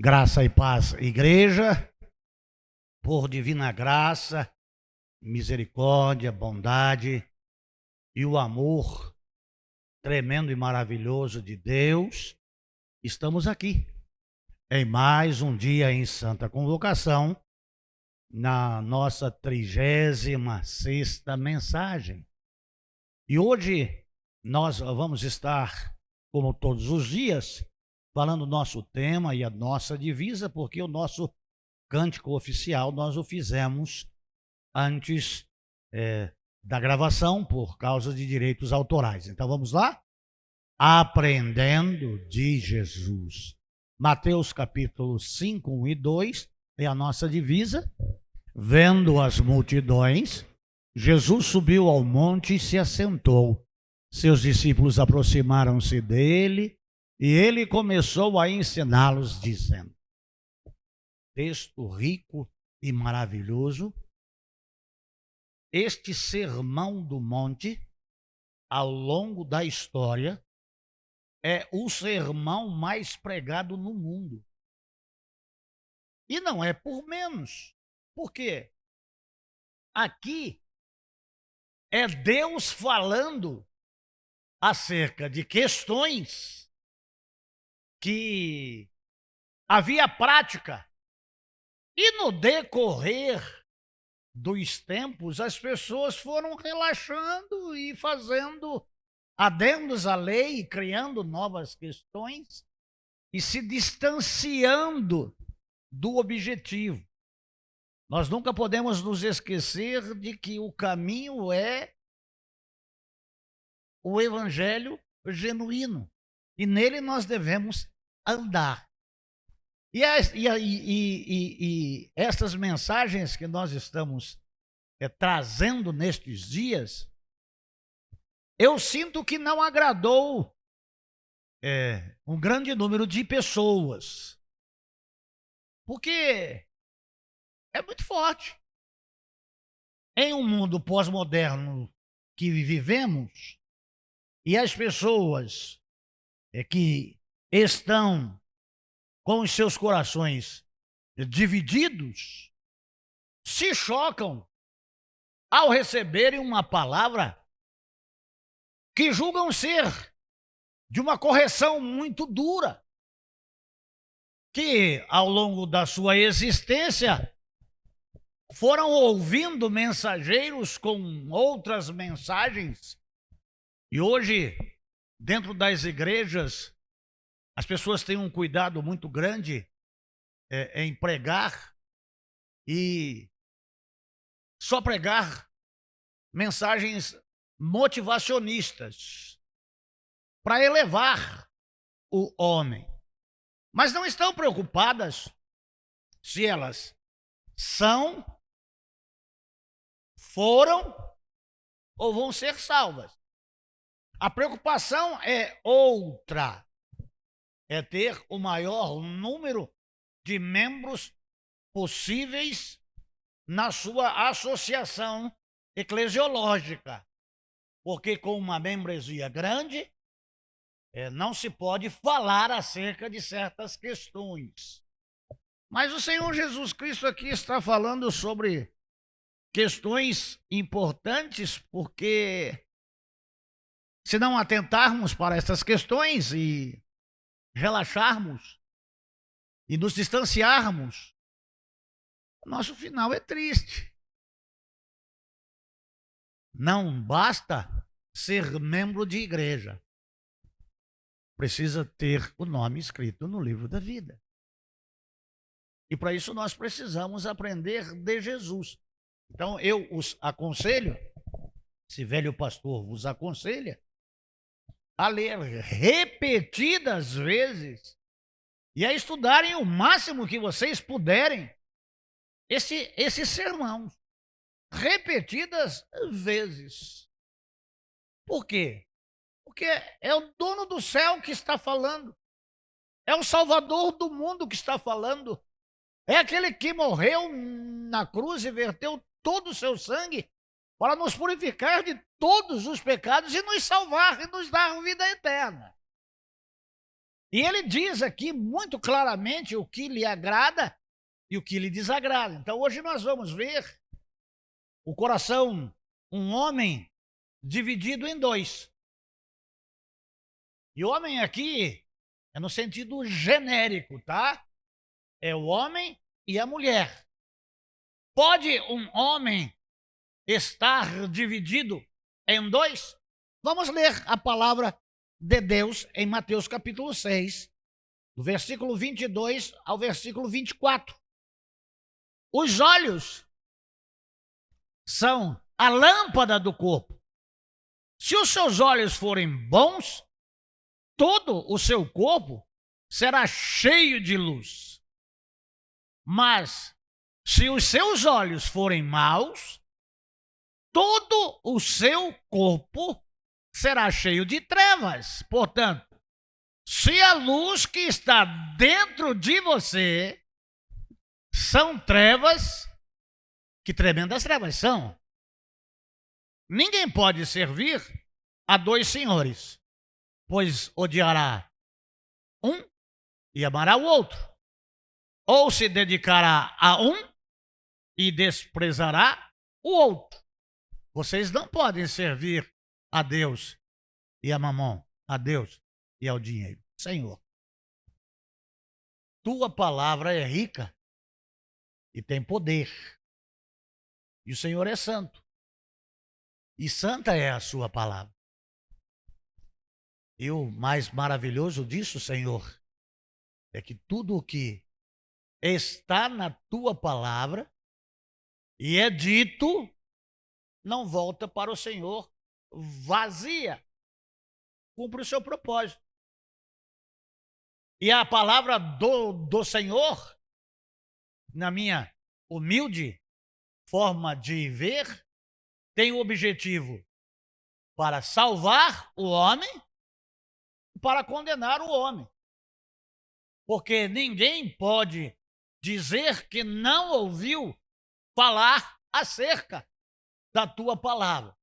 Graça e paz, igreja, por divina graça, misericórdia, bondade e o amor tremendo e maravilhoso de Deus, estamos aqui em mais um dia em Santa Convocação, na nossa 36ª mensagem. E hoje nós vamos estar, como todos os dias, falando o nosso tema e a nossa divisa, porque o nosso cântico oficial nós o fizemos antes da gravação, por causa de direitos autorais. Então vamos lá? Aprendendo de Jesus. Mateus capítulo 5, 1 e 2 é a nossa divisa. Vendo as multidões, Jesus subiu ao monte e se assentou. Seus discípulos aproximaram-se dele e ele começou a ensiná-los, dizendo: texto rico e maravilhoso. Este sermão do monte, ao longo da história, é o sermão mais pregado no mundo. E não é por menos. Por quê? Aqui é Deus falando acerca de questões que havia prática. E no decorrer dos tempos, as pessoas foram relaxando e fazendo adendos à lei, criando novas questões e se distanciando do objetivo. Nós nunca podemos nos esquecer de que o caminho é o evangelho genuíno e nele nós devemos andar. E essas mensagens que nós estamos trazendo nestes dias, eu sinto que não agradou um grande número de pessoas, porque é muito forte. Em um mundo pós-moderno que vivemos, e as pessoas que estão com os seus corações divididos, se chocam ao receberem uma palavra que julgam ser de uma correção muito dura, que ao longo da sua existência foram ouvindo mensageiros com outras mensagens, e hoje, dentro das igrejas, as pessoas têm um cuidado muito grande em pregar e só pregar mensagens motivacionistas para elevar o homem. Mas não estão preocupadas se elas são, foram ou vão ser salvas. A preocupação é outra. É ter o maior número de membros possíveis na sua associação eclesiológica. Porque com uma membresia grande, não se pode falar acerca de certas questões. Mas o Senhor Jesus Cristo aqui está falando sobre questões importantes, porque se não atentarmos para essas questões e relaxarmos e nos distanciarmos, nosso final é triste. Não basta ser membro de igreja. Precisa ter o nome escrito no livro da vida. E para isso nós precisamos aprender de Jesus. Então eu os aconselho, esse velho pastor vos aconselha, a ler repetidas vezes e a estudarem o máximo que vocês puderem esse sermão, repetidas vezes. Por quê? Porque é o dono do céu que está falando, é o Salvador do mundo que está falando, é aquele que morreu na cruz e verteu todo o seu sangue para nos purificar de todos os pecados e nos salvar e nos dar vida eterna. E ele diz aqui muito claramente o que lhe agrada e o que lhe desagrada. Então hoje nós vamos ver o coração, um homem dividido em dois. E homem aqui é no sentido genérico, tá? É o homem e a mulher. Pode um homem estar dividido em dois? Vamos ler a palavra de Deus em Mateus capítulo 6, do versículo 22 ao versículo 24. Os olhos são a lâmpada do corpo. Se os seus olhos forem bons, todo o seu corpo será cheio de luz. Mas se os seus olhos forem maus, todo o seu corpo será cheio de trevas. Portanto, se a luz que está dentro de você são trevas, que tremendas trevas são. Ninguém pode servir a dois senhores, pois odiará um e amará o outro, ou se dedicará a um e desprezará o outro. Vocês não podem servir a Deus e a mamon, a Deus e ao dinheiro. Senhor, tua palavra é rica e tem poder. E o Senhor é santo. E santa é a sua palavra. E o mais maravilhoso disso, Senhor, é que tudo o que está na tua palavra e é dito, não volta para o Senhor vazia. Cumpre o seu propósito. E a palavra do Senhor, na minha humilde forma de ver, tem o objetivo para salvar o homem e para condenar o homem. Porque ninguém pode dizer que não ouviu falar acerca da tua palavra.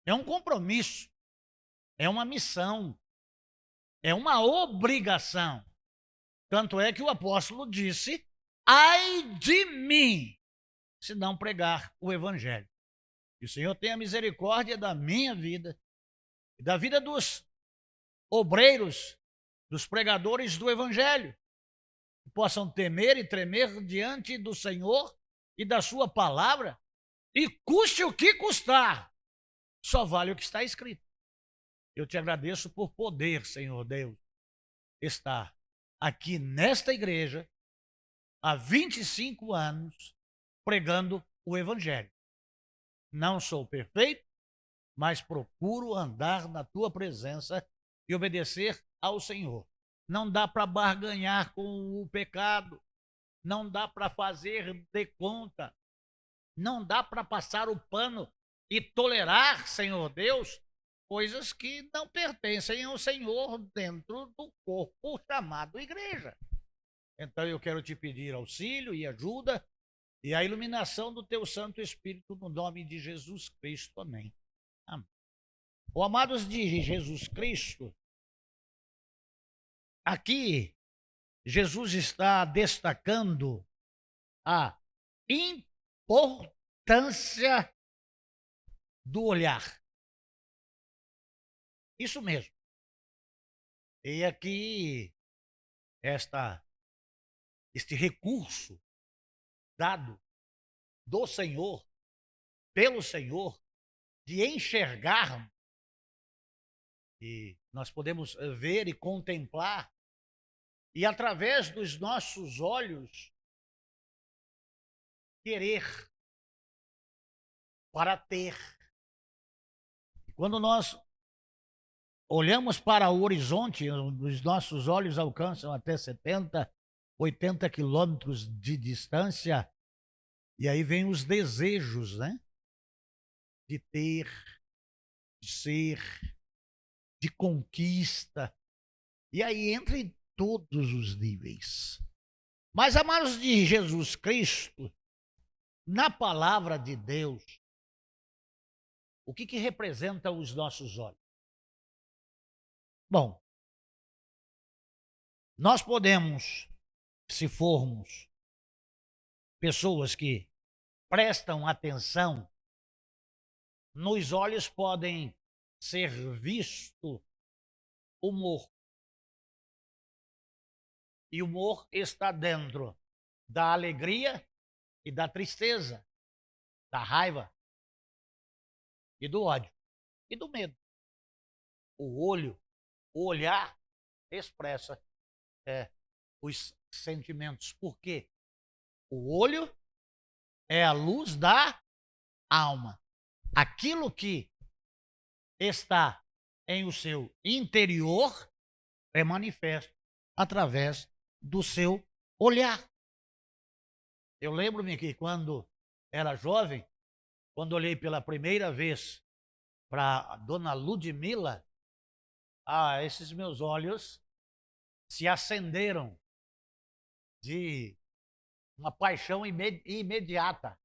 É um compromisso, é uma missão, é uma obrigação. Tanto é que o apóstolo disse: ai de mim, se não pregar o evangelho. Que o Senhor tenha misericórdia da minha vida e da vida dos obreiros, dos pregadores do evangelho, que possam temer e tremer diante do Senhor e da sua palavra, e custe o que custar, só vale o que está escrito. Eu te agradeço por poder, Senhor Deus, estar aqui nesta igreja há 25 anos pregando o evangelho. Não sou perfeito, mas procuro andar na tua presença e obedecer ao Senhor. Não dá para barganhar com o pecado, não dá para fazer de conta, não dá para passar o pano e tolerar, Senhor Deus, coisas que não pertencem ao Senhor dentro do corpo chamado igreja. Então eu quero te pedir auxílio e ajuda e a iluminação do teu Santo Espírito no nome de Jesus Cristo. Amém. Amém. Oh, amados de Jesus Cristo, aqui Jesus está destacando a importância do olhar. Isso mesmo. E aqui este recurso dado do Senhor, pelo Senhor, de enxergar, e nós podemos ver e contemplar, e através dos nossos olhos, querer para ter. Quando nós olhamos para o horizonte, os nossos olhos alcançam até 70, 80 quilômetros de distância, e aí vem os desejos, né? De ter, de ser, de conquista. E aí entra em todos os níveis. Mas, amados de Jesus Cristo, na palavra de Deus, o que representa os nossos olhos? Bom, Nós podemos, se formos pessoas que prestam atenção, nos olhos podem ser visto humor. E o humor está dentro da alegria e da tristeza, da raiva e do ódio e do medo. O olho, o olhar expressa os sentimentos. Por quê? O olho é a luz da alma. Aquilo que está em o seu interior é manifesto através do seu olhar. Eu lembro-me que quando era jovem, quando olhei pela primeira vez para Dona Ludmila, esses meus olhos se acenderam de uma paixão imediata.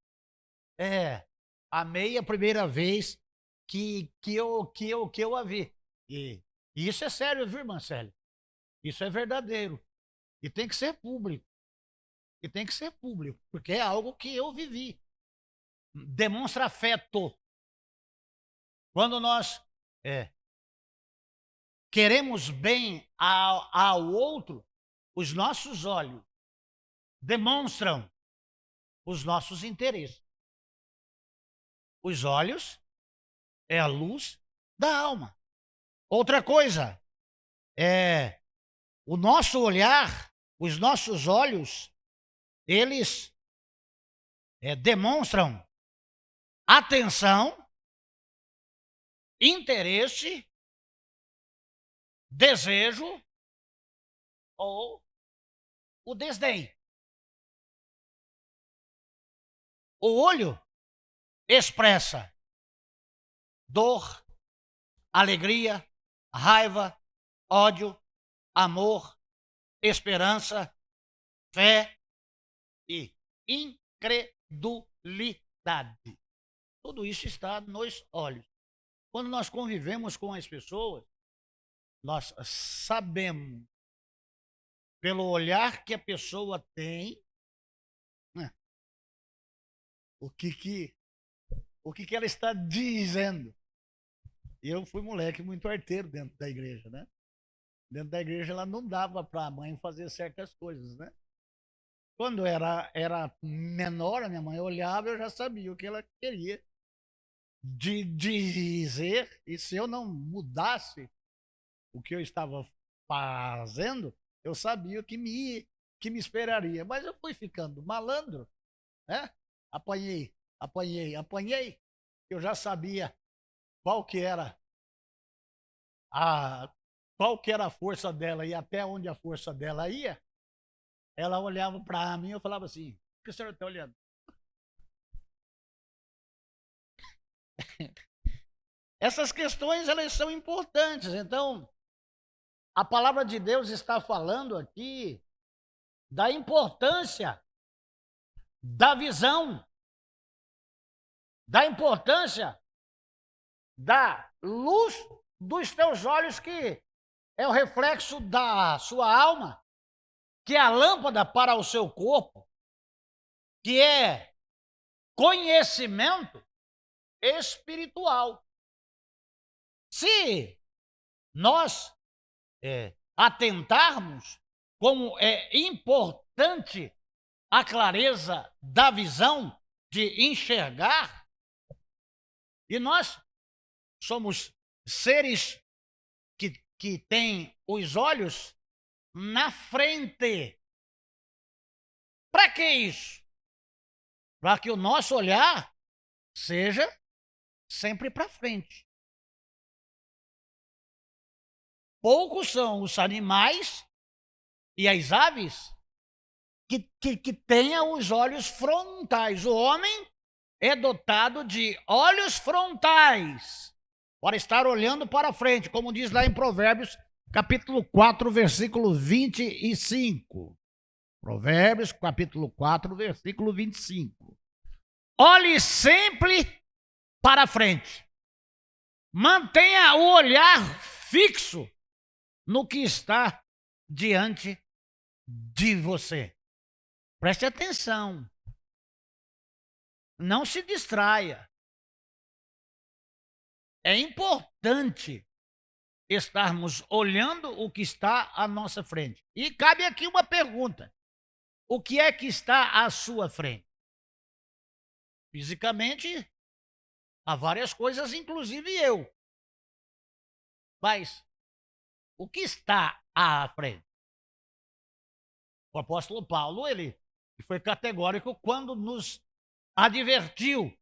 Amei a primeira vez que eu a vi. E isso é sério, viu, irmã Célia? Isso é verdadeiro. E tem que ser público. E tem que ser público, porque é algo que eu vivi. Demonstra afeto. Quando nós queremos bem ao outro, os nossos olhos demonstram os nossos interesses. Os olhos é a luz da alma. Outra coisa é o nosso olhar, os nossos olhos, eles demonstram atenção, interesse, desejo ou o desdém. O olho expressa dor, alegria, raiva, ódio, amor, esperança, fé e incredulidade. Tudo isso está nos olhos. Quando nós convivemos com as pessoas, nós sabemos, pelo olhar que a pessoa tem, né, o que ela está dizendo. Eu fui moleque muito arteiro dentro da igreja, né? Dentro da igreja ela não dava para a mãe fazer certas coisas, né? Quando era menor, a minha mãe olhava, eu já sabia o que ela queria dizer, e se eu não mudasse o que eu estava fazendo, eu sabia que me esperaria. Mas eu fui ficando malandro, né? Apanhei. Eu já sabia qual que era a força dela e até onde a força dela ia. Ela olhava para mim e eu falava assim: o que a senhora está olhando? Essas questões, elas são importantes. Então, a palavra de Deus está falando aqui da importância da visão, da importância da luz dos teus olhos, que é o reflexo da sua alma, que é a lâmpada para o seu corpo, que é conhecimento espiritual. Se nós atentarmos como é importante a clareza da visão, de enxergar, e nós somos seres que têm os olhos na frente. Para que isso? Para que o nosso olhar seja sempre para frente. Poucos são os animais e as aves que tenham os olhos frontais. O homem é dotado de olhos frontais para estar olhando para frente, como diz lá em Provérbios, capítulo 4, versículo 25. Provérbios, capítulo 4, versículo 25. Olhe sempre para frente. Mantenha o olhar fixo no que está diante de você. Preste atenção. Não se distraia. É importante estarmos olhando o que está à nossa frente. E cabe aqui uma pergunta: o que é que está à sua frente? Fisicamente, há várias coisas, inclusive eu. Mas o que está à frente? O apóstolo Paulo, ele foi categórico quando nos advertiu,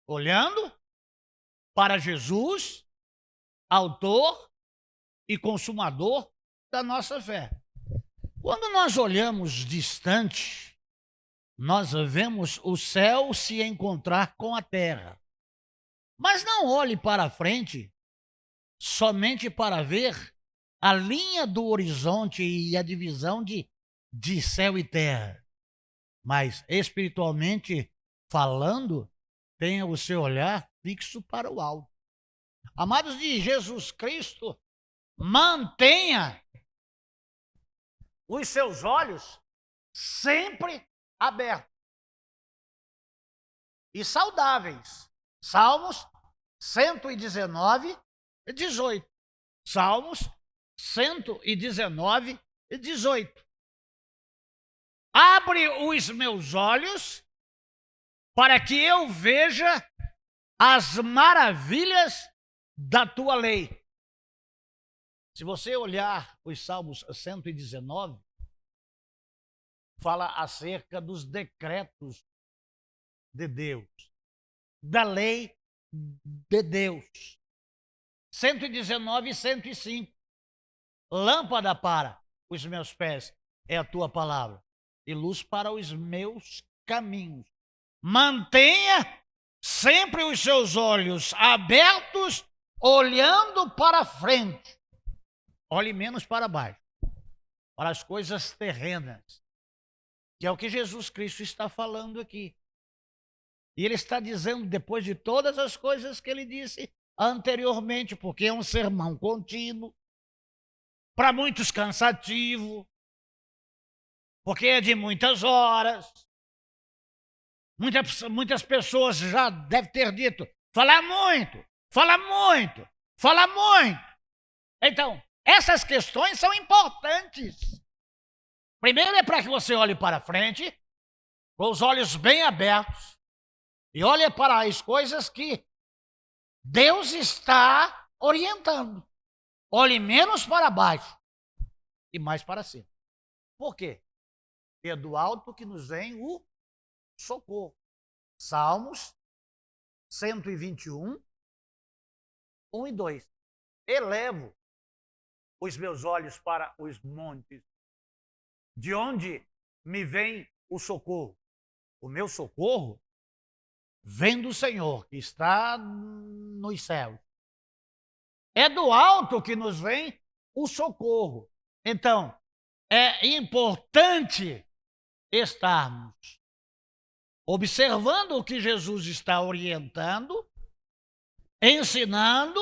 olhando para Jesus, autor e consumador da nossa fé. Quando nós olhamos distante, nós vemos o céu se encontrar com a terra. Mas não olhe para frente somente para ver a linha do horizonte e a divisão de céu e terra. Mas, espiritualmente falando, tenha o seu olhar fixo para o alto. Amados de Jesus Cristo, mantenha os seus olhos sempre abertos e saudáveis. Salmos 119, 18. Salmos 119, 18. Abre os meus olhos para que eu veja as maravilhas da tua lei. Se você olhar os Salmos 119, fala acerca dos decretos de Deus, da lei de Deus. 119 e 105. Lâmpada para os meus pés é a tua palavra, e luz para os meus caminhos. Mantenha sempre os seus olhos abertos, olhando para frente. Olhe menos para baixo, para as coisas terrenas, que é o que Jesus Cristo está falando aqui. E ele está dizendo, depois de todas as coisas que ele disse anteriormente, porque é um sermão contínuo, para muitos cansativo, porque é de muitas horas. Muitas pessoas já devem ter dito, fala muito, fala muito, fala muito. Então, essas questões são importantes. Primeiro é para que você olhe para frente, com os olhos bem abertos, e olhe para as coisas que Deus está orientando. Olhe menos para baixo e mais para cima. Por quê? Porque é do alto que nos vem o socorro. Salmos 121, 1 e 2. Elevo os meus olhos para os montes, de onde me vem o socorro. O meu socorro vem do Senhor, que está nos céus. É do alto que nos vem o socorro. Então, é importante estarmos observando o que Jesus está orientando, ensinando,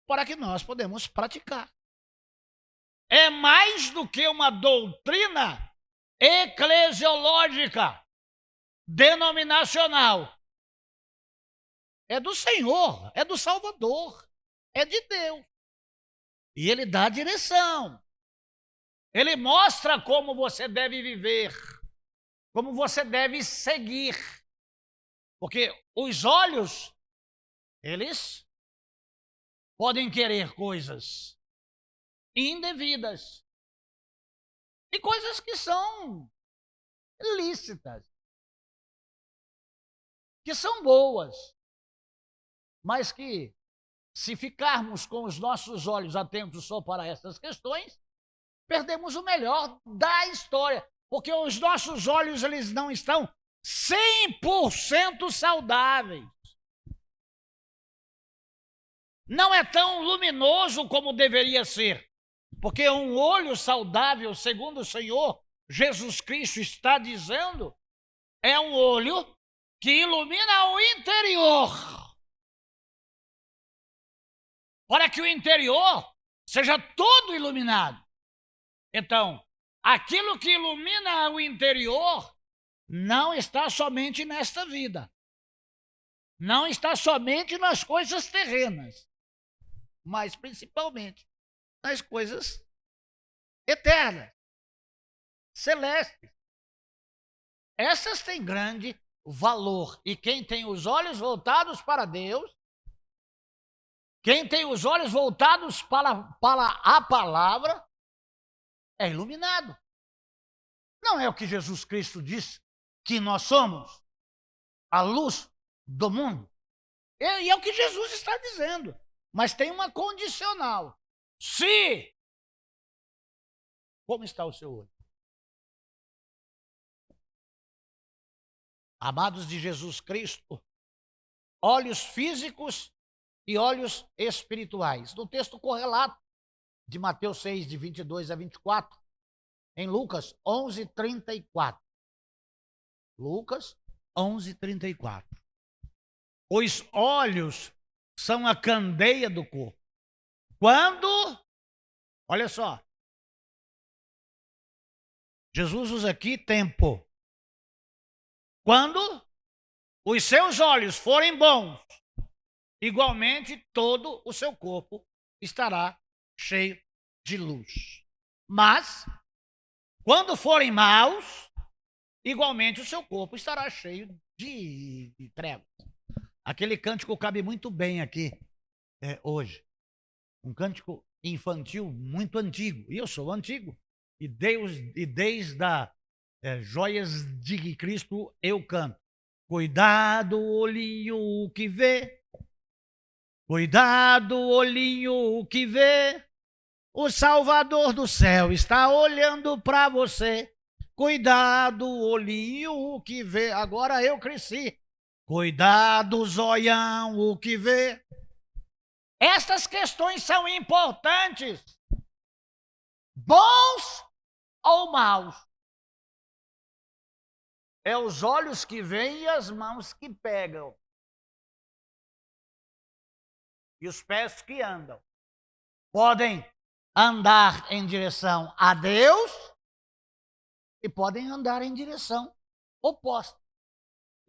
para que nós podemos praticar. É mais do que uma doutrina eclesiológica, denominacional. É do Senhor, é do Salvador, é de Deus. E ele dá direção. Ele mostra como você deve viver, como você deve seguir. Porque os olhos, eles podem querer coisas indevidas e coisas que são lícitas, que são boas, mas que, se ficarmos com os nossos olhos atentos só para essas questões, perdemos o melhor da história, porque os nossos olhos, eles não estão 100% saudáveis. Não é tão luminoso como deveria ser, porque um olho saudável, segundo o Senhor Jesus Cristo está dizendo, é um olho que ilumina o interior, para que o interior seja todo iluminado. Então, aquilo que ilumina o interior não está somente nesta vida. Não está somente nas coisas terrenas, mas principalmente nas coisas eternas, celestes. Essas têm grande valor. E quem tem os olhos voltados para Deus, quem tem os olhos voltados para a palavra, é iluminado. Não é o que Jesus Cristo disse, que nós somos a luz do mundo. E é o que Jesus está dizendo. Mas tem uma condicional. Se... Como está o seu olho? Amados de Jesus Cristo, olhos físicos e olhos espirituais. No texto correlato de Mateus 6, de 22 a 24, em Lucas 11, 34. Lucas 11, 34. Os olhos são a candeia do corpo. Quando, olha só, Jesus usa aqui tempo. Quando os seus olhos forem bons, igualmente todo o seu corpo estará cheio de luz. Mas, quando forem maus, igualmente o seu corpo estará cheio de trevas. Aquele cântico cabe muito bem aqui hoje. Um cântico infantil muito antigo. E eu sou antigo. E desde as joias de Cristo eu canto. Cuidado, olhinho que vê. Cuidado, olhinho que vê. O Salvador do céu está olhando para você. Cuidado, olhinho que vê. Agora eu cresci. Cuidado, zoião, o que vê. Estas questões são importantes. Bons ou maus? É os olhos que veem e as mãos que pegam. E os pés que andam. Podem andar em direção a Deus e podem andar em direção oposta.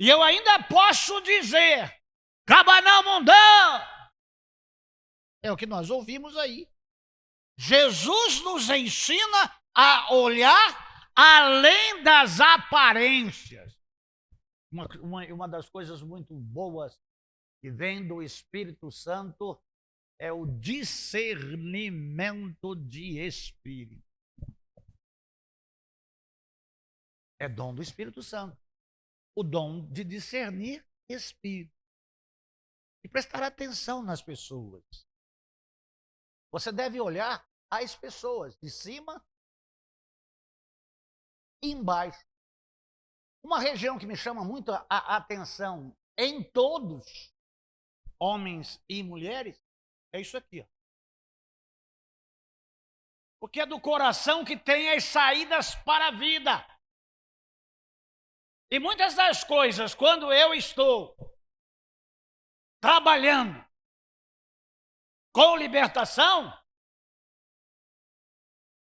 E eu ainda posso dizer, cabanão mundão! É o que nós ouvimos aí. Jesus nos ensina a olhar além das aparências. Uma das coisas muito boas que vem do Espírito Santo é o discernimento de espírito. É dom do Espírito Santo. O dom de discernir espírito. E prestar atenção nas pessoas. Você deve olhar as pessoas de cima e embaixo. Uma região que me chama muito a atenção em todos, homens e mulheres, é isso aqui. Ó. Porque é do coração que tem as saídas para a vida. E muitas das coisas, quando eu estou trabalhando com libertação,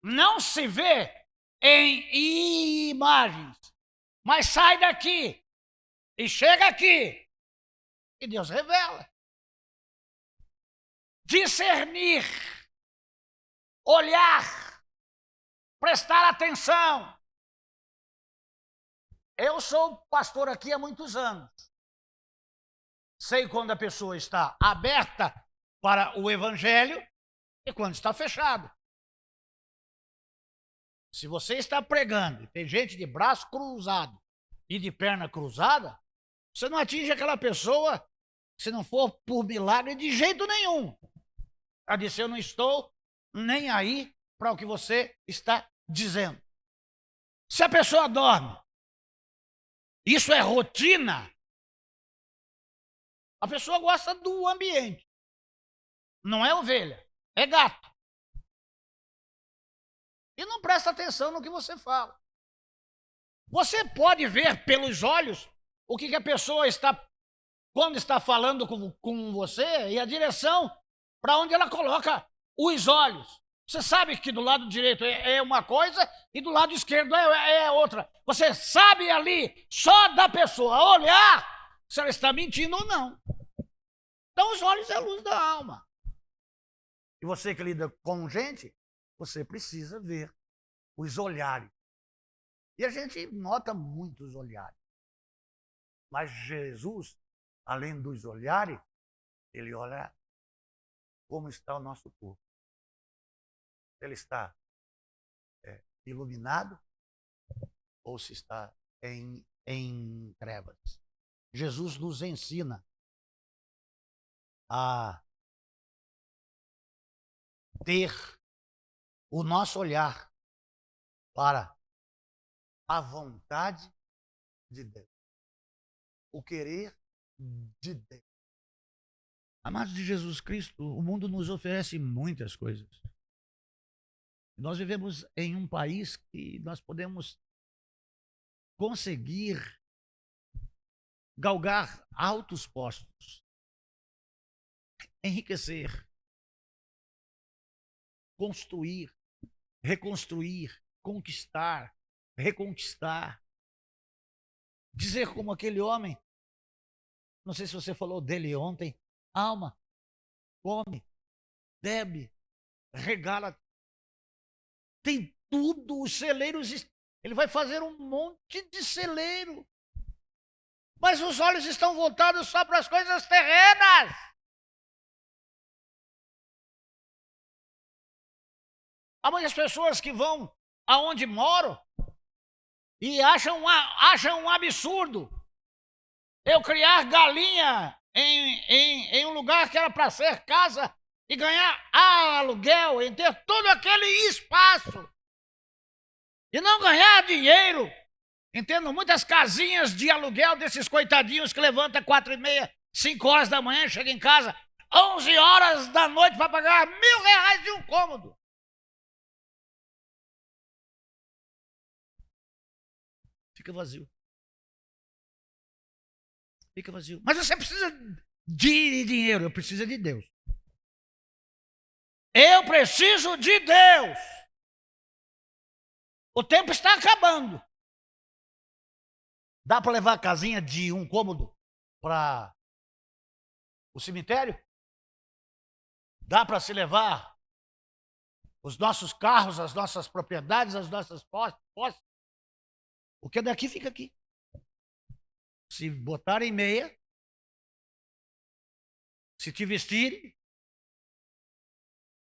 não se vê em imagens, mas sai daqui e chega aqui e Deus revela. Discernir, olhar, prestar atenção. Eu sou pastor aqui há muitos anos. Sei quando a pessoa está aberta para o evangelho e quando está fechado. Se você está pregando e tem gente de braço cruzado e de perna cruzada, você não atinge aquela pessoa se não for por milagre de jeito nenhum. Ela disse, eu não estou nem aí para o que você está dizendo. Se a pessoa dorme, isso é rotina, a pessoa gosta do ambiente. Não é ovelha, é gato. E não presta atenção no que você fala. Você pode ver pelos olhos o que a pessoa está, quando está falando com você, e a direção para onde ela coloca os olhos. Você sabe que do lado direito é uma coisa e do lado esquerdo é outra. Você sabe ali, só da pessoa olhar, se ela está mentindo ou não. Então, os olhos é a luz da alma. E você que lida com gente, você precisa ver os olhares. E a gente nota muitos olhares. Mas Jesus, além dos olhares, ele olha como está o nosso corpo. Ele está iluminado ou se está em trevas. Jesus nos ensina a ter o nosso olhar para a vontade de Deus, o querer de Deus. Amados de Jesus Cristo, o mundo nos oferece muitas coisas. Nós vivemos em um país que nós podemos conseguir galgar altos postos, enriquecer, construir, reconstruir, conquistar, reconquistar. Dizer como aquele homem, não sei se você falou dele ontem, alma, come, bebe, regala, tem tudo, os celeiros, ele vai fazer um monte de celeiro. Mas os olhos estão voltados só para as coisas terrenas. Há muitas pessoas que vão aonde moro e acham um absurdo eu criar galinha em um lugar que era para ser casa e ganhar aluguel, em ter todo aquele espaço e não ganhar dinheiro. Entendo muitas casinhas de aluguel desses coitadinhos que levantam 4h30, 5 horas da manhã, chega em casa 11 horas da noite para pagar R$1.000 de um cômodo. Fica vazio. Fica vazio. Mas você precisa de dinheiro, eu preciso de Deus. Eu preciso de Deus. O tempo está acabando. Dá para levar a casinha de um cômodo para o cemitério? Dá para se levar os nossos carros, as nossas propriedades, as nossas posses? O que é daqui fica aqui. Se botarem meia, se te vestirem,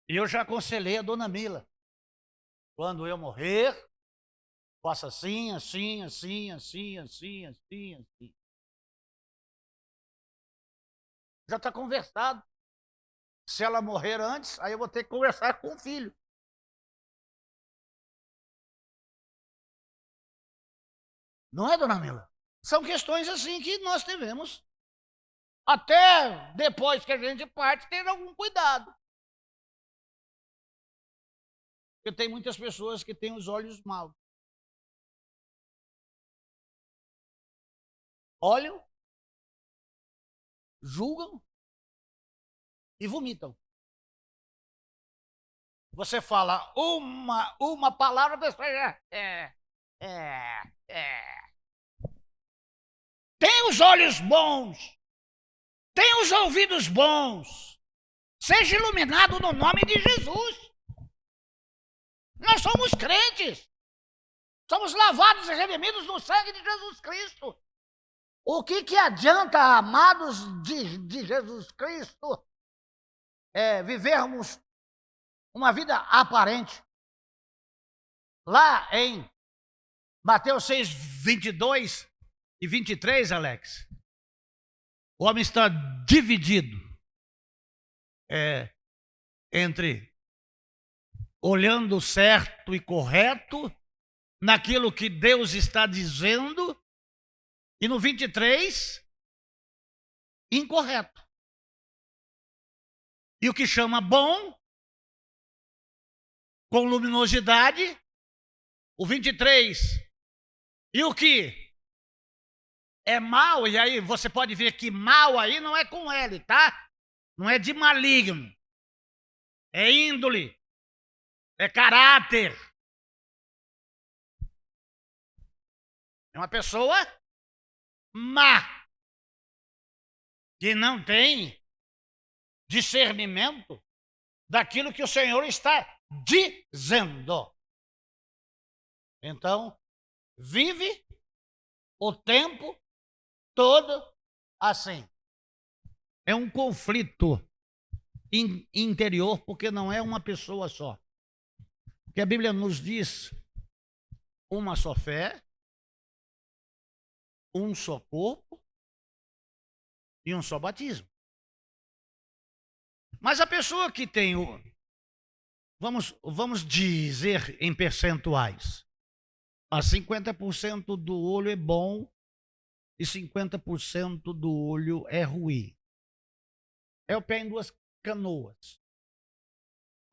eu já aconselhei a dona Mila, quando eu morrer, faça assim, assim, assim, assim, assim, assim, assim. Já está conversado. Se ela morrer antes, aí eu vou ter que conversar com o filho. Não é, dona Mila? São questões assim que nós devemos, até depois que a gente parte, ter algum cuidado. Porque tem muitas pessoas que têm os olhos maus. Olham, julgam e vomitam. Você fala uma palavra, a pessoa já Tem os olhos bons, tem os ouvidos bons. Seja iluminado no nome de Jesus. Nós somos crentes. Somos lavados e redimidos no sangue de Jesus Cristo. O que adianta, amados de Jesus Cristo, vivermos uma vida aparente? Lá em Mateus 6, 22 e 23, Alex, o homem está dividido entre olhando certo e correto naquilo que Deus está dizendo, e no 23, incorreto. E o que chama bom, com luminosidade, o 23. E o que é mal, e aí você pode ver que mal aí não é com L, tá? Não é de maligno. É índole. é caráter. É uma pessoa má, que não tem discernimento daquilo que o Senhor está dizendo. Então, vive o tempo todo assim. É um conflito interior, porque não é uma pessoa só. Porque a Bíblia nos diz uma só fé, um só corpo e um só batismo. Mas a pessoa que tem o... Vamos dizer em percentuais. A 50% do olho é bom e 50% do olho é ruim. É o pé em duas canoas.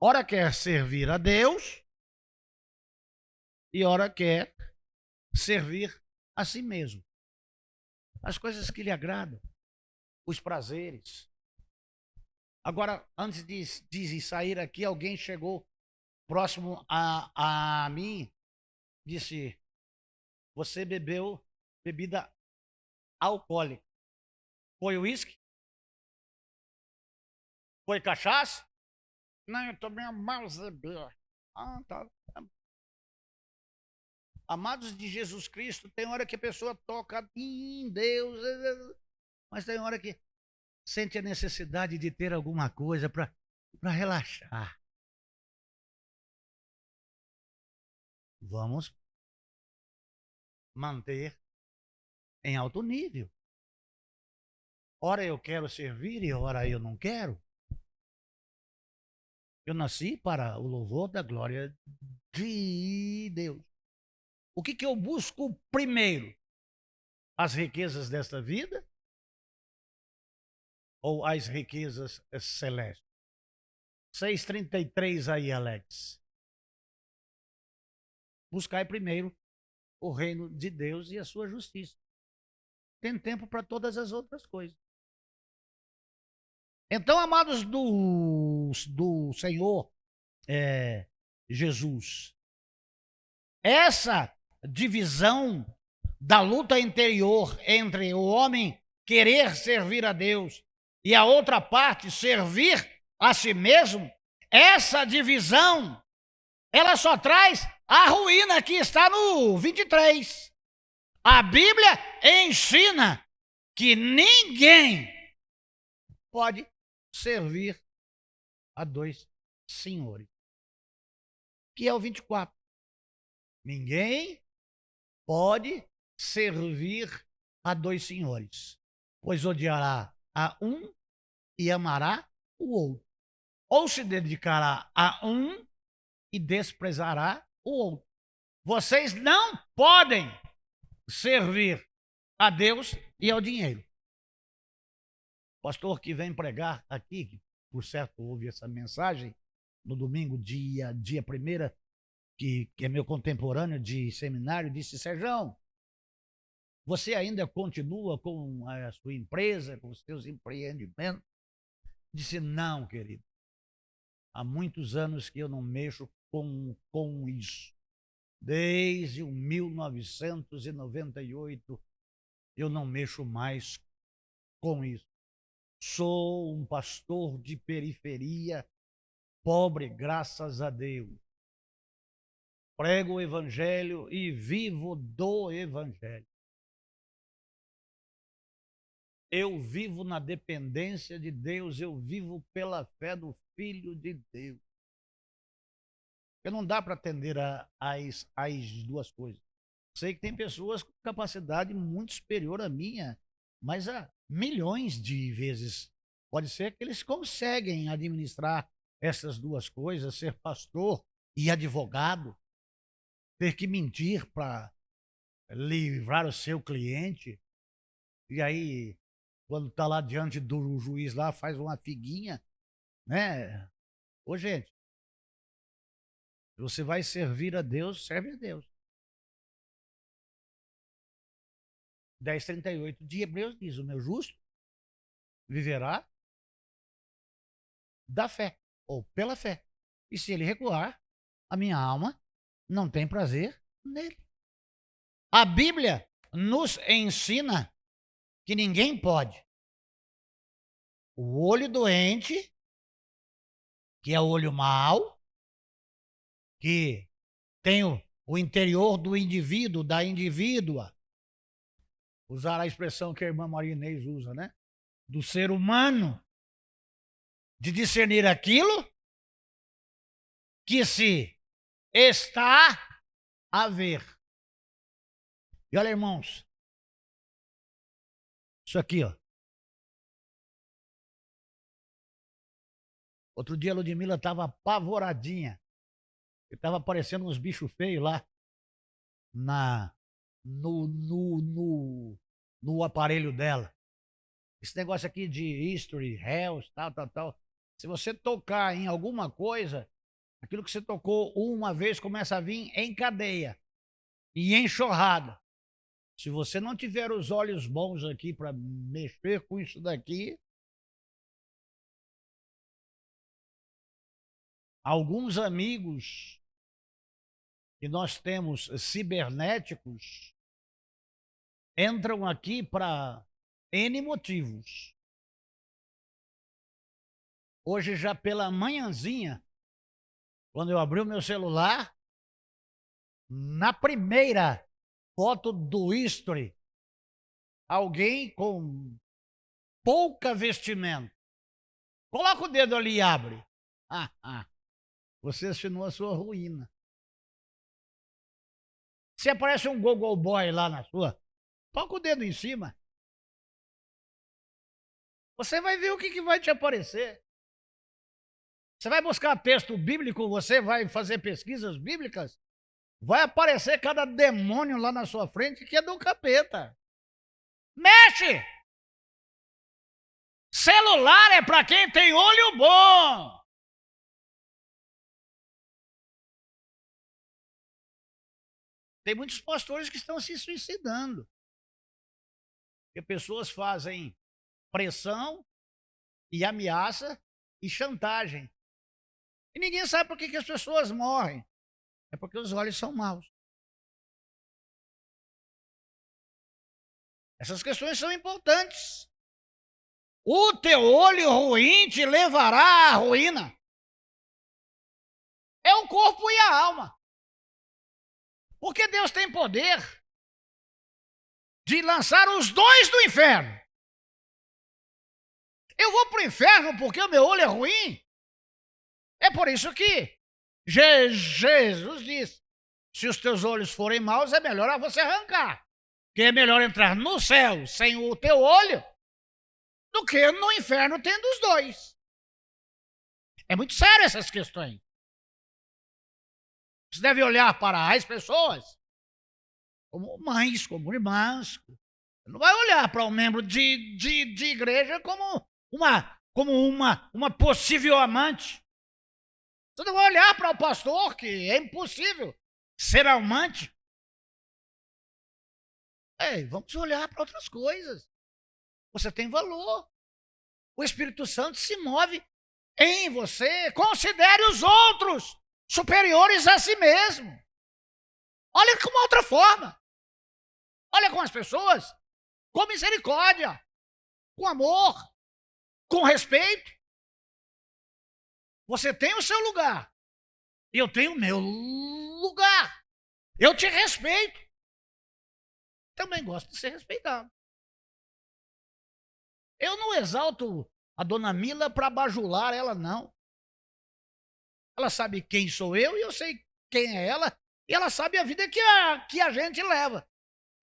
Ora quer servir a Deus e ora quer servir a si mesmo. As coisas que lhe agradam, os prazeres. Agora, antes de sair aqui, alguém chegou próximo a mim, disse: você bebeu bebida alcoólica. Foi uísque? Foi cachaça? Não, eu tomei uma malzebia. Ah, tá. Amados de Jesus Cristo, tem hora que a pessoa toca em Deus, mas tem hora que sente a necessidade de ter alguma coisa para relaxar. Vamos manter em alto nível. Ora eu quero servir e ora eu não quero. Eu nasci para o louvor da glória de Deus. O que eu busco primeiro? As riquezas desta vida ou as riquezas celestes? 6:33 aí, Alex. Buscai primeiro o reino de Deus e a sua justiça. Tem tempo para todas as outras coisas. Então, amados do Senhor Jesus, essa divisão da luta interior entre o homem querer servir a Deus e a outra parte servir a si mesmo, essa divisão, ela só traz a ruína que está no 23. A Bíblia ensina que ninguém pode servir a dois senhores. Que é o 24. Ninguém pode servir a dois senhores, pois odiará a um e amará o outro. Ou se dedicará a um e desprezará o outro. Vocês não podem servir a Deus e ao dinheiro. O pastor que vem pregar aqui, que por certo ouve essa mensagem, no domingo, dia 1º, que é meu contemporâneo de seminário, disse: Sérgio, você ainda continua com a sua empresa, com os seus empreendimentos? Disse: não, querido. Há muitos anos que eu não mexo com isso. Desde 1998 eu não mexo mais com isso. Sou um pastor de periferia, pobre, graças a Deus. Prego o evangelho e vivo do evangelho. Eu vivo na dependência de Deus, eu vivo pela fé do Filho de Deus. Porque não dá para atender as duas coisas. Sei que tem pessoas com capacidade muito superior à minha, mas há milhões de vezes. Pode ser que eles conseguem administrar essas duas coisas, ser pastor e advogado, ter que mentir para livrar o seu cliente, e aí, quando está lá diante do juiz lá, faz uma figuinha, né? Ô, gente, se você vai servir a Deus, serve a Deus. 10:38 de Hebreus diz: o meu justo viverá da fé, ou pela fé. E se ele recuar, a minha alma não tem prazer nele. A Bíblia nos ensina que ninguém pode. O olho doente, que é o olho mau, que tem o interior do indivíduo, da indivídua, usar a expressão que a irmã Maria Inês usa, né? Do ser humano, de discernir aquilo que se está a ver. E olha, irmãos, isso aqui, ó. Outro dia a Ludmila estava apavoradinha. Estava aparecendo uns bichos feios lá no aparelho dela. Esse negócio aqui de history, health, tal. Se você tocar em alguma coisa, aquilo que você tocou uma vez começa a vir em cadeia e enxurrada. Se você não tiver os olhos bons aqui para mexer com isso daqui, alguns amigos que nós temos cibernéticos entram aqui para N motivos. Hoje, já pela manhãzinha, quando eu abri o meu celular, na primeira foto do history, alguém com pouca vestimenta. Coloca o dedo ali e abre. Você assinou a sua ruína. Se aparece um Google Boy lá na sua, toca o dedo em cima. Você vai ver o que vai te aparecer. Você vai buscar texto bíblico, você vai fazer pesquisas bíblicas, vai aparecer cada demônio lá na sua frente que é do capeta. Mexe! Celular é para quem tem olho bom. Tem muitos pastores que estão se suicidando. Porque pessoas fazem pressão e ameaça e chantagem. E ninguém sabe por que as pessoas morrem. É porque os olhos são maus. Essas questões são importantes. O teu olho ruim te levará à ruína. É o corpo e a alma. Porque Deus tem poder de lançar os dois do inferno. Eu vou para o inferno porque o meu olho é ruim? É por isso que Jesus diz, se os teus olhos forem maus, é melhor você arrancar. Porque é melhor entrar no céu sem o teu olho do que no inferno tendo os dois. É muito sério essas questões. Você deve olhar para as pessoas como mães, como irmãs. Você não vai olhar para um membro de igreja como uma possível amante. Você não vai olhar para o pastor, que é impossível ser amante. Vamos olhar para outras coisas. Você tem valor. O Espírito Santo se move em você. Considere os outros superiores a si mesmo. Olha com uma outra forma. Olha com as pessoas com misericórdia, com amor, com respeito. Você tem o seu lugar. Eu tenho o meu lugar. Eu te respeito. Também gosto de ser respeitado. Eu não exalto a dona Mila para bajular ela, não. Ela sabe quem sou eu e eu sei quem é ela. E ela sabe a vida que a gente leva.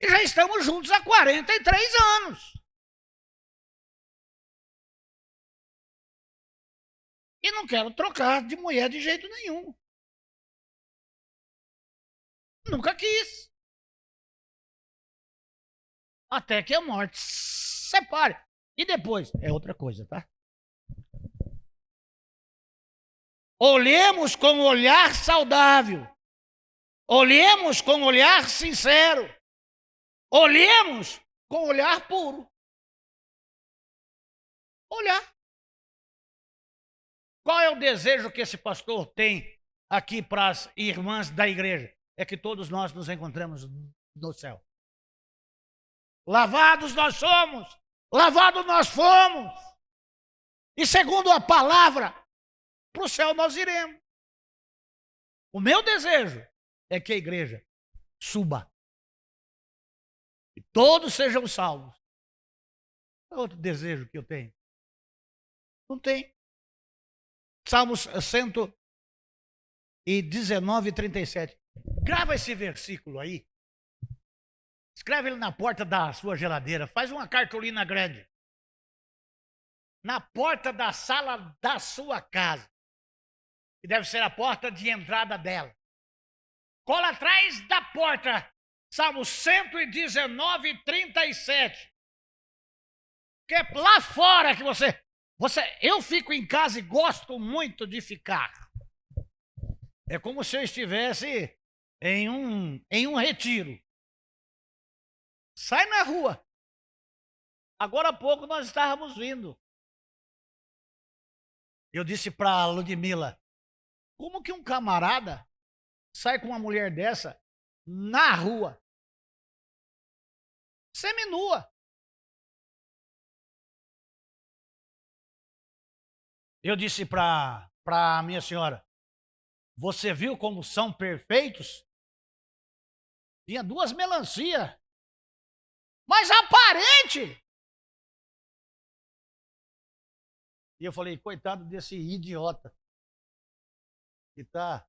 E já estamos juntos há 43 anos. E não quero trocar de mulher de jeito nenhum. Nunca quis. Até que a morte separe. E depois, é outra coisa, tá? Olhemos com um olhar saudável. Olhemos com um olhar sincero. Olhemos com um olhar puro. Olhar. Qual é o desejo que esse pastor tem aqui para as irmãs da igreja é que todos nós nos encontramos no céu. Lavados nós somos, lavados nós fomos. E segundo a palavra, para o céu nós iremos. O meu desejo é que a igreja suba. E todos sejam salvos. É outro desejo que eu tenho. Não tem. Salmos 119, 37. Grava esse versículo aí. Escreve ele na porta da sua geladeira. Faz uma cartolina grande. Na porta da sala da sua casa. Que deve ser a porta de entrada dela. Cola atrás da porta. Salmo 119, 37. Que é lá fora que você... Eu fico em casa e gosto muito de ficar. É como se eu estivesse em um retiro. Sai na rua. Agora há pouco nós estávamos vindo. Eu disse para a Ludmila, como que um camarada sai com uma mulher dessa na rua? Seminua. Eu disse para a minha senhora, você viu como são perfeitos? Tinha 2 melancias. Mas aparente. E eu falei, coitado desse idiota. Que está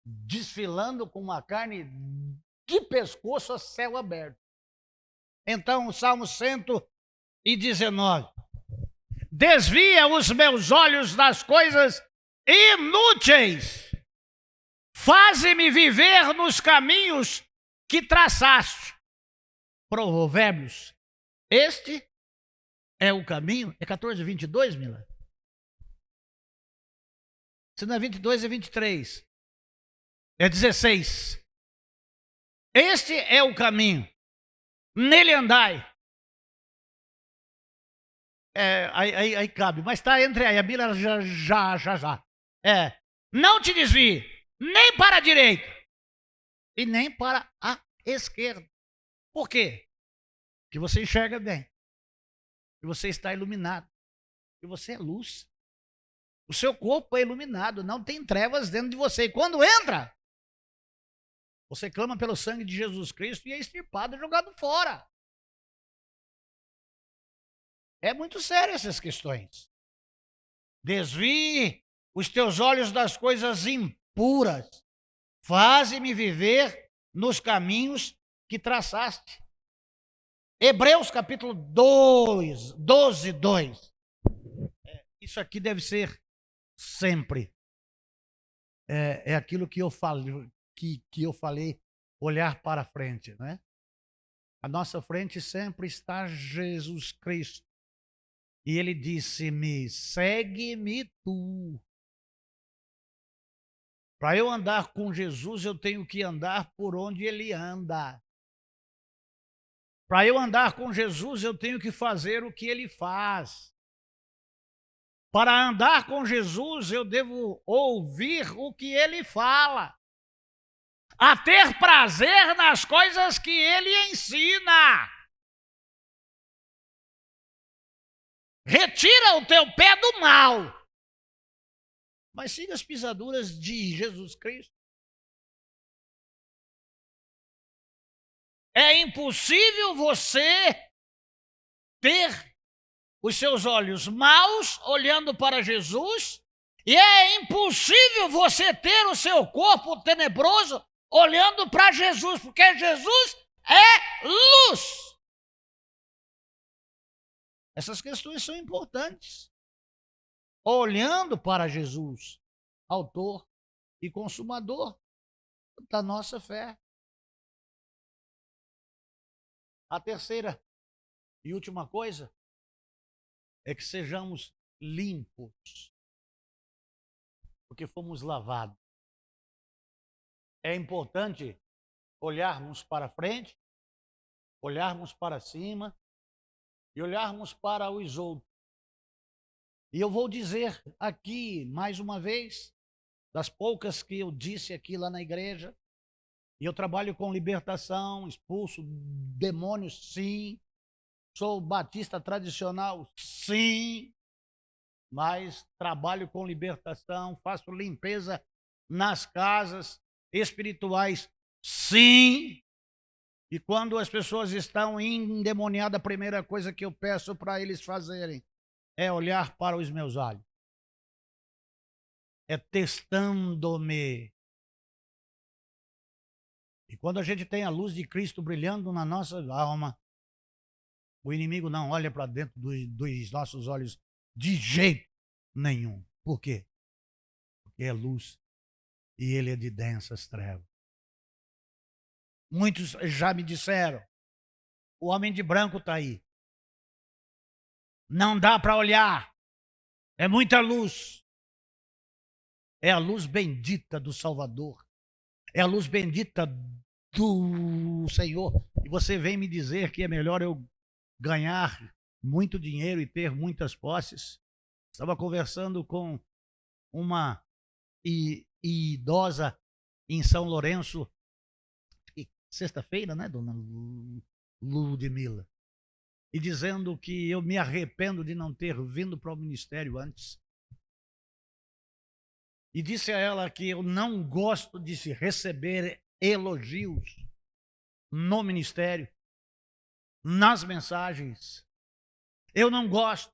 desfilando com uma carne de pescoço a céu aberto. Então, o Salmo 119. Desvia os meus olhos das coisas inúteis. Faze-me viver nos caminhos que traçaste. Provérbios. Este é o caminho. É 14, 22, Mila? Se não é 22, é 23. É 16. Este é o caminho. Nele andai. Aí cabe, mas está entre aí. A Bíblia já. Não te desvie, nem para a direita e nem para a esquerda. Por quê? Que você enxerga bem. Que você está iluminado. Que você é luz. O seu corpo é iluminado. Não tem trevas dentro de você. E quando entra, você clama pelo sangue de Jesus Cristo e é extirpado e jogado fora. É muito sério essas questões. Desvie os teus olhos das coisas impuras. Faze-me viver nos caminhos que traçaste. Hebreus capítulo 12, 2. Isso aqui deve ser sempre. É aquilo que eu falei, que eu falei, olhar para frente, né? À nossa frente sempre está Jesus Cristo. E ele disse-me, segue-me tu. Para eu andar com Jesus, eu tenho que andar por onde ele anda. Para eu andar com Jesus, eu tenho que fazer o que ele faz. Para andar com Jesus, eu devo ouvir o que ele fala. A ter prazer nas coisas que ele ensina. Retira o teu pé do mal. Mas siga as pisaduras de Jesus Cristo. É impossível você ter os seus olhos maus olhando para Jesus, e é impossível você ter o seu corpo tenebroso olhando para Jesus, porque Jesus é luz. Essas questões são importantes. Olhando para Jesus, autor e consumador da nossa fé. A terceira e última coisa é que sejamos limpos, porque fomos lavados. É importante olharmos para frente, olharmos para cima e olharmos para os outros. E eu vou dizer aqui mais uma vez, das poucas que eu disse aqui lá na igreja. E eu trabalho com libertação, expulso demônios, sim. Sou batista tradicional, sim. Mas trabalho com libertação, faço limpeza nas casas espirituais, sim. E quando as pessoas estão endemoniadas, a primeira coisa que eu peço para eles fazerem é olhar para os meus olhos. É testando-me. E quando a gente tem a luz de Cristo brilhando na nossa alma, o inimigo não olha para dentro dos nossos olhos de jeito nenhum. Por quê? Porque é luz e ele é de densas trevas. Muitos já me disseram, o homem de branco está aí. Não dá para olhar. É muita luz. É a luz bendita do Salvador. É a luz bendita do Senhor. E você vem me dizer que é melhor eu ganhar muito dinheiro e ter muitas posses. Estava conversando com uma idosa em São Lourenço, sexta-feira, né, dona Ludmila? E dizendo que eu me arrependo de não ter vindo para o ministério antes. E disse a ela que eu não gosto de se receber elogios no ministério, nas mensagens. Eu não gosto.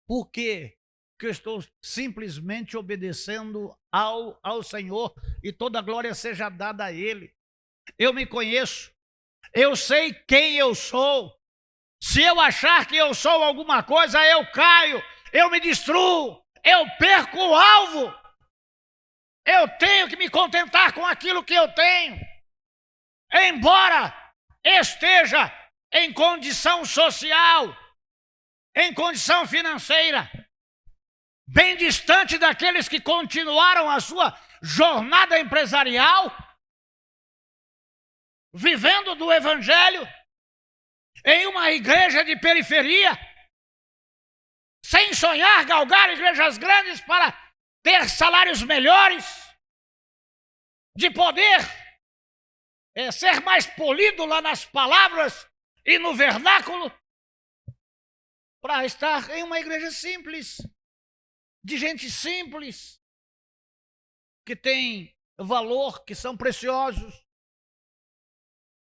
Por quê? Porque eu estou simplesmente obedecendo ao Senhor e toda a glória seja dada a Ele. Eu me conheço. Eu sei quem eu sou. Se eu achar que eu sou alguma coisa, eu caio, eu me destruo, eu perco o alvo. Eu tenho que me contentar com aquilo que eu tenho. Embora esteja em condição social, em condição financeira, bem distante daqueles que continuaram a sua jornada empresarial, vivendo do evangelho, em uma igreja de periferia, sem sonhar galgar igrejas grandes para ter salários melhores, de poder ser mais polido lá nas palavras e no vernáculo, para estar em uma igreja simples, de gente simples, que tem valor, que são preciosos.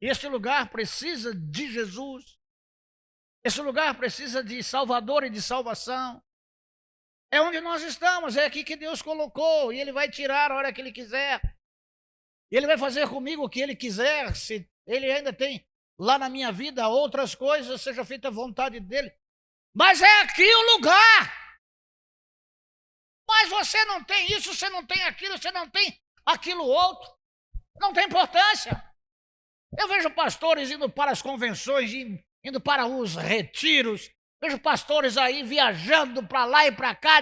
Este lugar precisa de Jesus. Esse lugar precisa de Salvador e de salvação. É onde nós estamos, é aqui que Deus colocou, e Ele vai tirar a hora que Ele quiser. E Ele vai fazer comigo o que Ele quiser. Se Ele ainda tem lá na minha vida outras coisas, seja feita a vontade dEle. Mas é aqui o lugar. Mas você não tem isso, você não tem aquilo, você não tem aquilo outro. Não tem importância. Eu vejo pastores indo para as convenções, indo para os retiros. Vejo pastores aí viajando para lá e para cá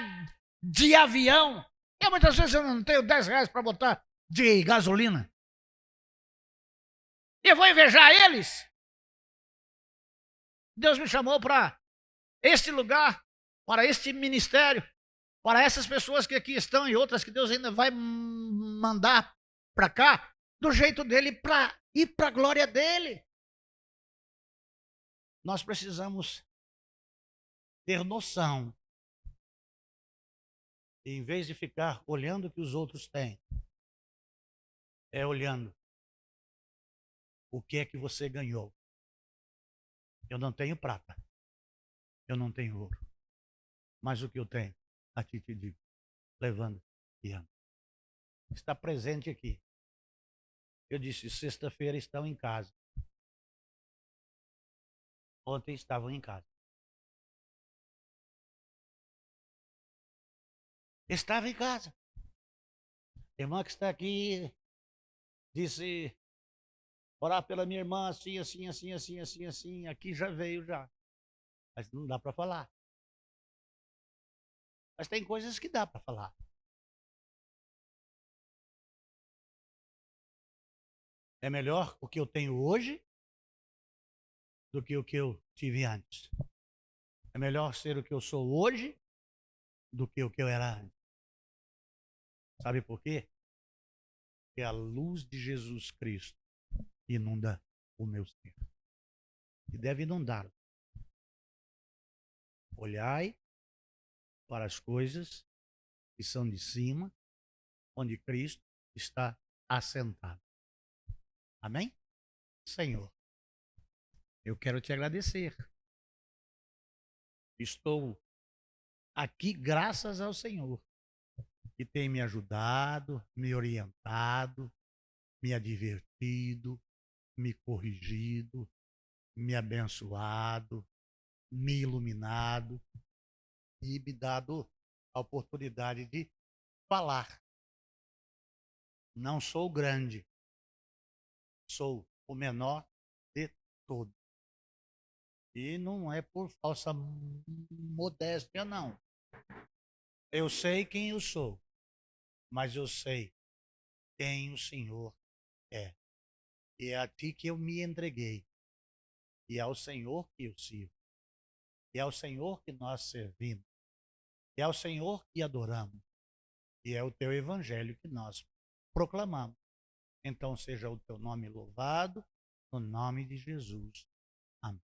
de avião. E muitas vezes eu não tenho 10 reais para botar de gasolina. E eu vou invejar eles. Deus me chamou para este lugar, para este ministério, para essas pessoas que aqui estão e outras que Deus ainda vai mandar para cá, do jeito dele, para ir para a glória dele. Nós precisamos ter noção, e em vez de ficar olhando o que os outros têm, é olhando o que é que você ganhou. Eu não tenho prata, eu não tenho ouro, mas o que eu tenho, aqui te digo, levando e ando. Está presente aqui. Eu disse, sexta-feira estão em casa. Ontem estavam em casa. Estava em casa. A irmã que está aqui disse, orar pela minha irmã assim, assim, assim, assim, assim, assim. Aqui já veio já. Mas não dá para falar. Mas tem coisas que dá para falar. É melhor o que eu tenho hoje do que o que eu tive antes. É melhor ser o que eu sou hoje do que o que eu era antes. Sabe por quê? Porque a luz de Jesus Cristo inunda o meu ser. E deve inundá-lo. Olhai para as coisas que são de cima, onde Cristo está assentado. Amém? Senhor, eu quero te agradecer. Estou aqui graças ao Senhor, que tem me ajudado, me orientado, me advertido, me corrigido, me abençoado, me iluminado e me dado a oportunidade de falar. Não sou grande, sou o menor de todos. E não é por falsa modéstia, não. Eu sei quem eu sou, mas eu sei quem o Senhor é. E é a ti que eu me entreguei. E é ao Senhor que eu sirvo. E é ao Senhor que nós servimos. E é ao Senhor que adoramos. E é o teu evangelho que nós proclamamos. Então seja o teu nome louvado, no nome de Jesus. Amém.